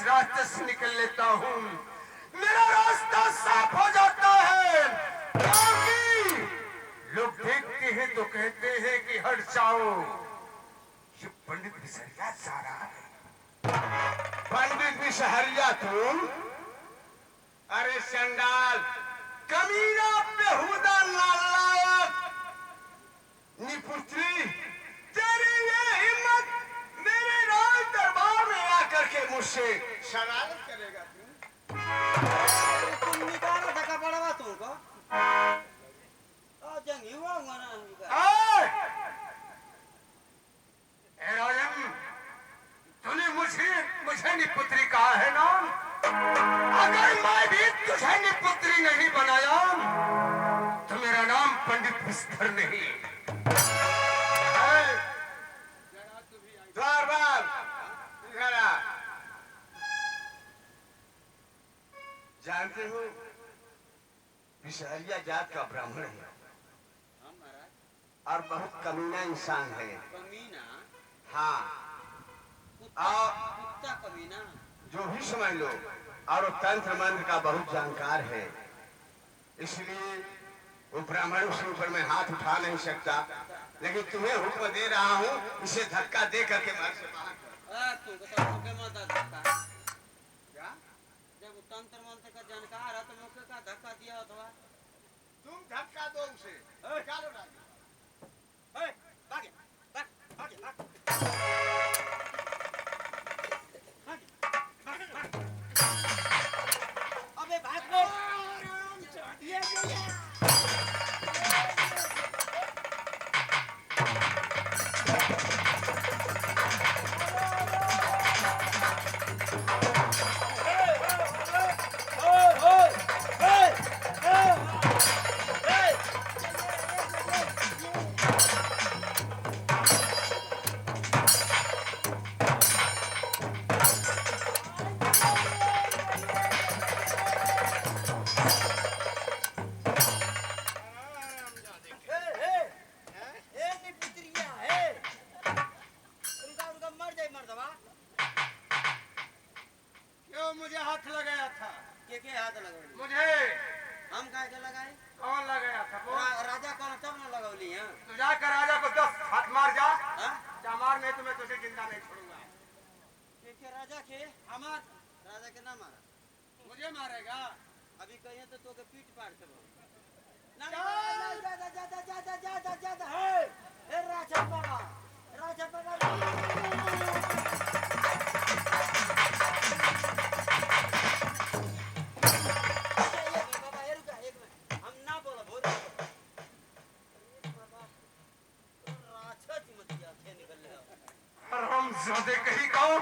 रास्ते से निकल लेता हूँ, मेरा रास्ता साफ हो जाता है। क्योंकि लोग देखते हैं तो कहते हैं कि हट जाओ, ये पंडित बिसहरिया जा रहा है। पंडित बिसहरिया तुम? अरे चंडाल, कमीना, बेहुदा, नालायक, निपुत्री, तेरी ये हिम्मत मेरे राज दरबार में आकर के मुझसे शरारत करेगा तुम निकाला धक्का पड़वा तुमको जंग हुआ ना राजन, तूने मुझे निपुत्री कहा है ना? अगर मैं भी तुझे निपुत्री नहीं बनाया तो मेरा नाम पंडित बिस्तर नहीं। जानते हो, बिसहरिया जात का ब्राह्मण है और बहुत कमीना इंसान है। कमीना? हाँ, कुत्ता कमीना जो भी समझ लो। और वो तंत्र मंत्र का बहुत जानकार है, इसलिए वो ब्राह्मण के ऊपर मैं हाथ उठा नहीं सकता। लेकिन तुम्हें हुक्म दे रहा हूँ, इसे धक्का दे करके मार से बाहर जब तंत्र मंत्र का जानकार है तो मुझे का धक्का दिया अथवा तुम धक्का दो उसे। अबे भाग लो। मुझे हाथ लगाया था? के हाथ लगाए? मुझे। हम काहे के लगाए? कौन लगाया था? राजा कौन तब ना लगौली है? तू जाकर राजा को 10 हाथ मार जा। हाँ? मार नहीं तो मैं तुझे जिंदा नहीं छोड़ूंगा। के राजा के? हमार राजा के ना मारा। मुझे मारेगा? अभी कहिए तो के पीठ पाड़ के जा राजा बाबा, राजा बाबा कहीं कहो,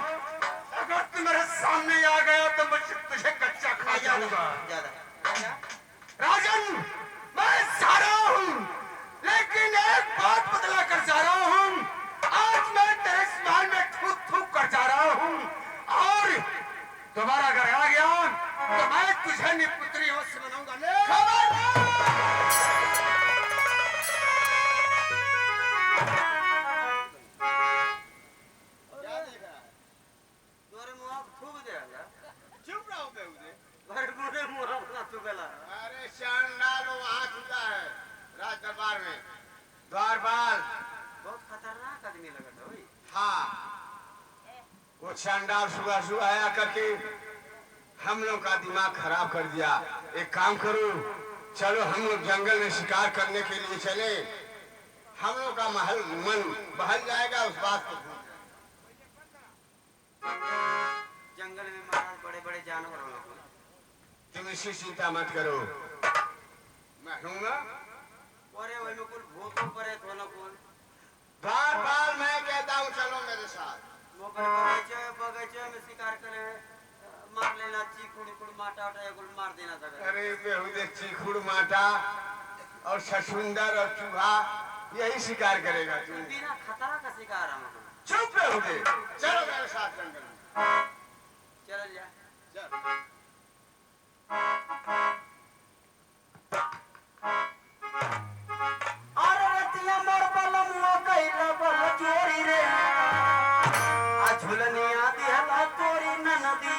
अगर तू मेरे सामने आ गया तो मैं तुझे कच्चा खा जाऊंगा। राजन, मैं जा रहा हूँ, लेकिन एक बात बतला कर जा रहा हूँ। आज मैं तेरे स्माल में थूक थूक कर जा रहा हूँ, और दोबारा अगर आ गया तो मैं तुझे निपुत्री से मनाऊंगा। अरे शानदार, वहाँ चुका है राज दरबार में। द्वारपाल बहुत खतरनाक आदमी लगा था भाई। हाँ, वो शानदार सुबह सुबह आया करके हम लोग का दिमाग खराब कर दिया। एक काम करो, चलो हम लोग जंगल में शिकार करने के लिए चले। हम लोग का मन बहल जाएगा उस बात को। जंगल में महाराज बड़े बड़े जानवर होंगे, तुम इसकी चिंता मत करो, मैं हूँगा। अरे वही में कुल भूतों पर है तो ना कुल। बार बार मैं कहता हूँ चलो मेरे साथ। बगीचे में शिकार करे, मार लेना, चीखुड़ माटा उठा कुल मार देना था। अरे बेहुदे चीखुड़ माटा और छछुंदर और चूहा यही शिकार करेगा तू। बिना खतरा का शिकार हम। चुप बेहुदे, चलो मेरे साथ जंगल में। चल जा। अरे रतिया मोर बलमुआ कइला बल चोरी रे, आ झुलनिया दिहला तोरी ननदी।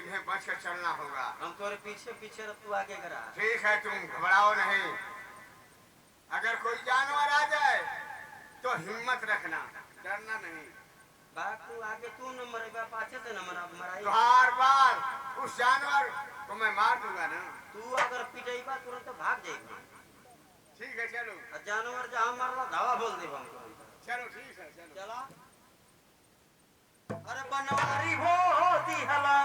तुम्हें बच कर चलना होगा। हम तोरे पीछे पीछे रह, तू आगे करा। ठीक है, तुम घबराओ नहीं। अगर कोई जानवर आ जाए तो हिम्मत रखना, डरना नहीं। बाग तू आगे, तू न मरेगा, पाछे से न मराई। तो हर बार उस जानवर को मैं मार दूंगा ना। तू अगर पिटेगा तुरंत भाग जाएगा। ठीक है चलो। जानवर जहाँ मारला धावा बोल दे हम तुरंत। चलो ठीक है चलो। चला। अरे बनवारी होती हला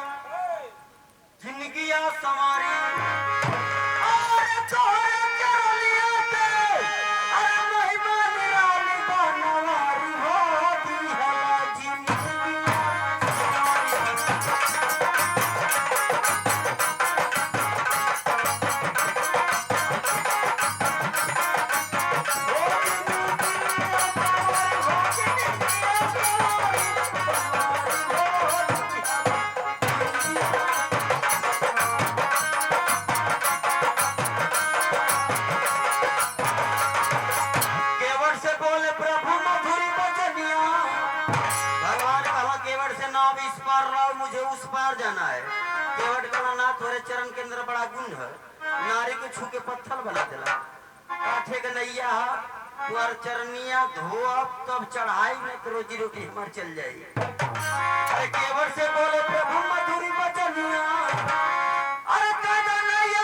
जिंदगिया सवारी, अरे तोरे चरलिया पे अरे महिमा निराली बनवारी होती हला जिंदगिया मुझे उस पार जाना है। केवट का ना थोड़े चरण के अंदर बड़ा गुण है, नारी को छू के पत्थर बना देला। काठे के नैया तुअर चरनिया धोअब तब चढ़ाई में तो रोजी रोटी हमार चल जाई। अरे केवट से बोले प्रभु मधुरी बचनिया, अरे कादा नैया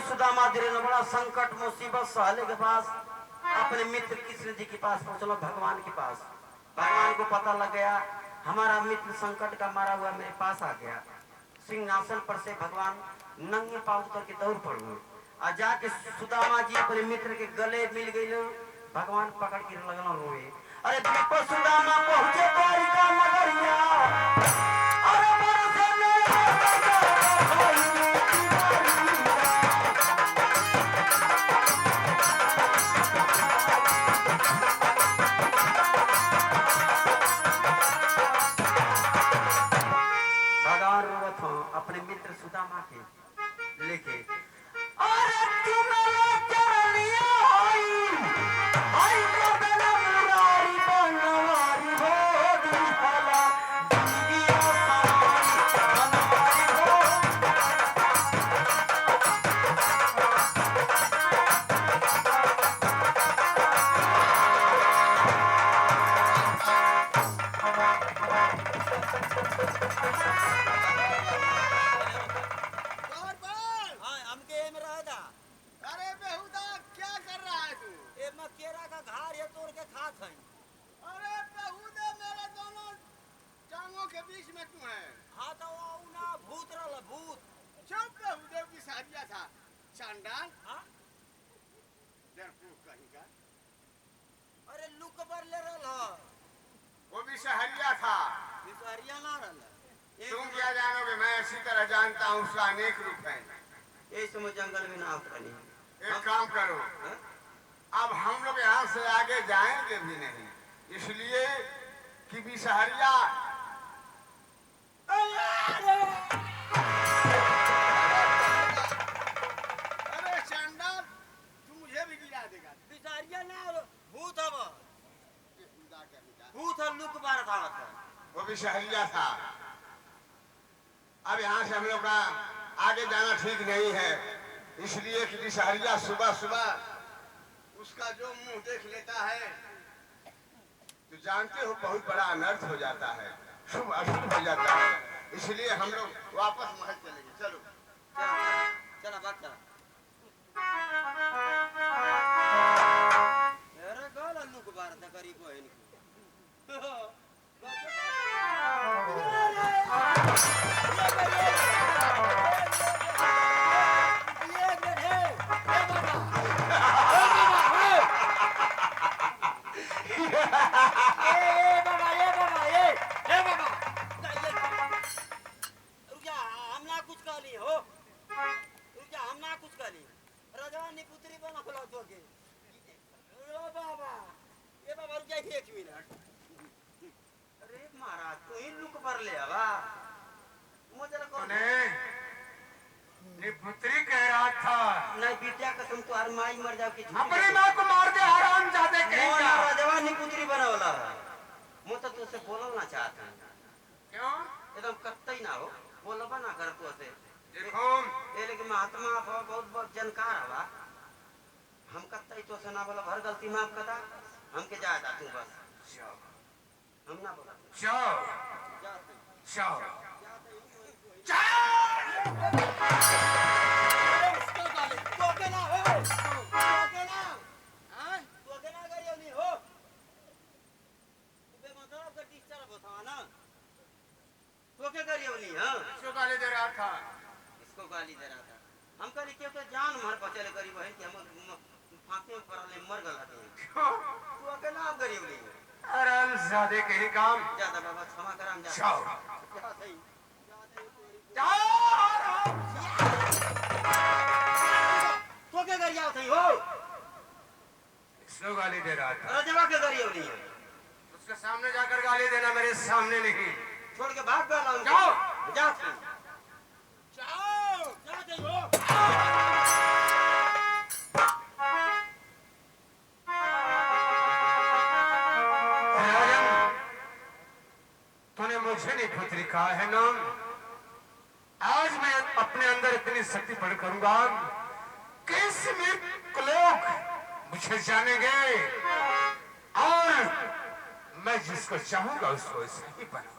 सुदामा धीरे न बड़ा संकट मुसीबत सहले के पास अपने मित्र कृष्ण जी के पास पहुंचलो, भगवान के पास। भगवान को पता लग गया हमारा मित्र संकट का मारा हुआ मेरे पास आ गया। सिंहासन पर से भगवान नंगे पांव करके दौड़ पड़े और जाके सुदामा जी अपने मित्र के गले मिल गए। भगवान पकड़ के लगना रोए। अरे देखो सुदामा पहुंचे द्वारिका नगरिया, अरे अपने मित्र सुदामा के लेके, अरे तुम्हें चरनिया आई कबला मुरारी बनवारी होती हला जिंदगिया सवारी बनवारी हो। अरे लुक पर ले रहा वो भी सहरिया था। सहरिया ना रहा। तुम क्या जानोगे, मैं इसी तरह जानता हूँ, उसका अनेक रूप है। ये समय जंगल में ना उतरनी। एक काम करो, अब हम लोग यहाँ से आगे जाएंगे भी नहीं, इसलिए कि बिसहरिया अरे चंडा तू मुझे भी गिरा देगा। बिसहरिया ना भूत है, भूत है, लुक बार था वो बिसहरिया था। अब यहाँ से हम लोग का आगे जाना ठीक नहीं है, इसलिए कि बिसहरिया सुबह सुबह उसका जो मुंह देख लेता है तो जानते हो बहुत बड़ा अनर्थ हो जाता है, शुभ अशुभ हो जाता है, इसलिए हम लोग वापस महल चलेंगे। चलो चला बात चला। अरे गाल लुक बार था करीब है नहीं। नहीं बिटिया कसम तो हर माई मर जाओ कि अपनी माँ को मार दे हराम जादे कहेगा। जवानी पुत्री बनावला मैं तो तुझसे बोलल ना चाहता क्यों? एकदम कत्तई ना हो बोलबा ना कर तू से देखो ये लेकिन महात्मा बहुत बहुत जानकार हवा हम कत्तई तो से ना बोला हर गलती माफ करा हमके जा तू बस हम ना बोला जाओ जाओ गाली दे रहा था। इसको गाली दे रहा था हम कह क्यों तो जान मार बचले गरीब है कि हम फांसी में पड़ले मर गल हते तू अकेला आप गरीब नहीं आराम ज्यादा कहीं काम ज्यादा बाबा क्षमा कराम जा जाओ तो के गरिया थई हो इसको गाली दे रहा था। राजवा के गरिया नहीं है उसके सामने जाकर गाली देना, मेरे सामने नहीं। छोड़ के भाग गया जाओ जा जाओ जा दे हो तूने मुझे नहीं पुत्री कहा है ना, आज मैं अपने अंदर इतनी शक्ति पड़ करूंगा कि इसमें लोग मुझे जानेंगे और मैं जिसको चाहूंगा उसको ऐसा ही बनाऊंगा।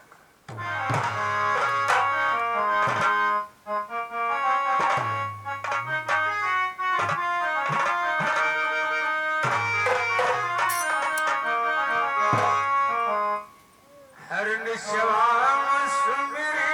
हर निश्वास सुमिरे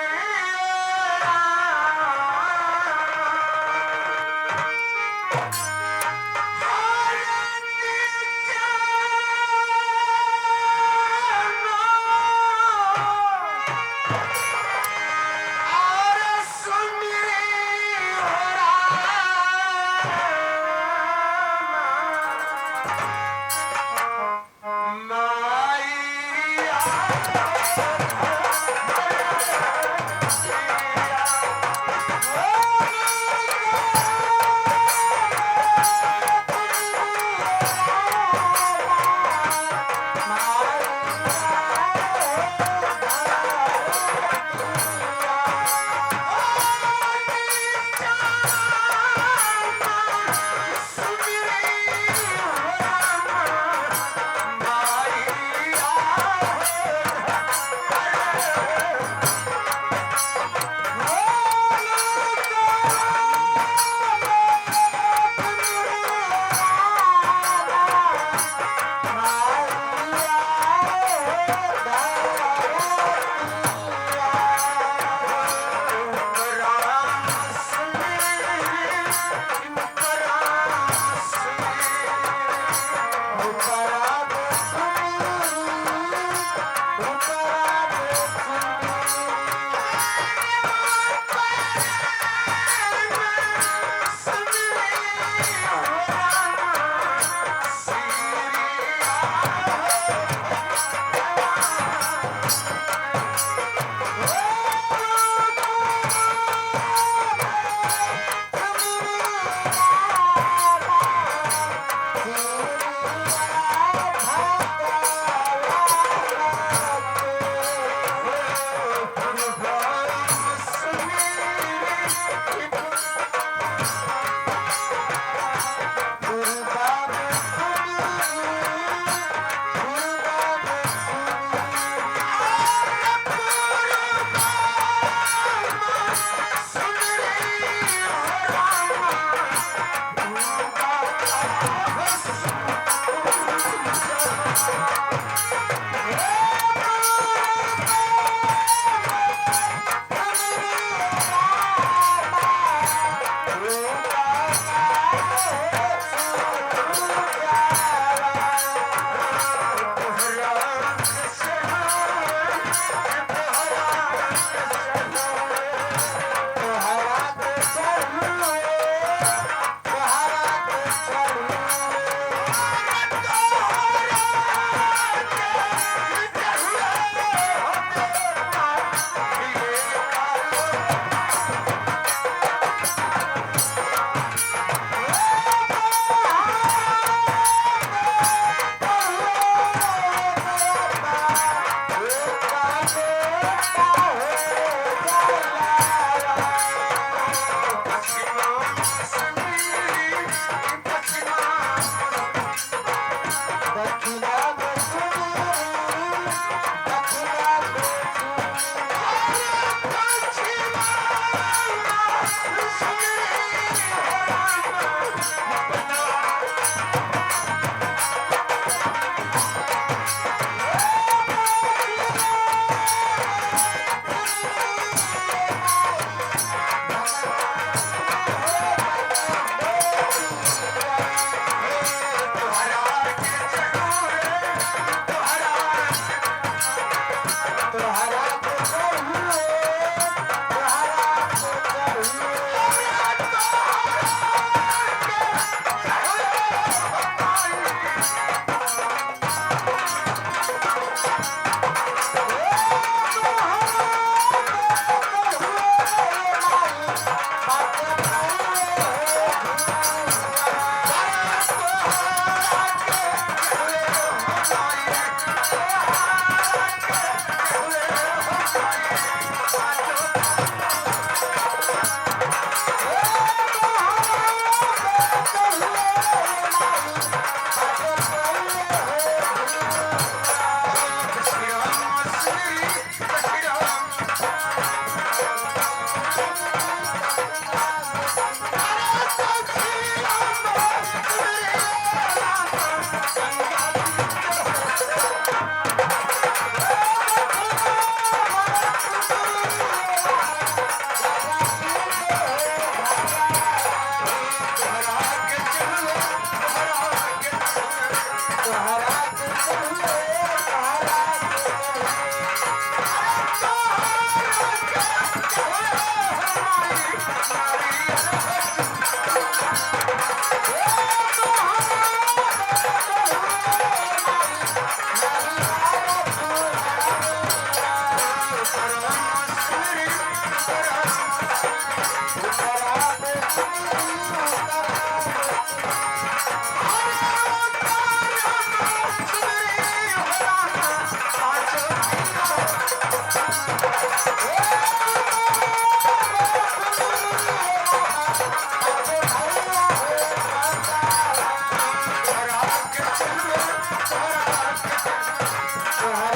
Oh,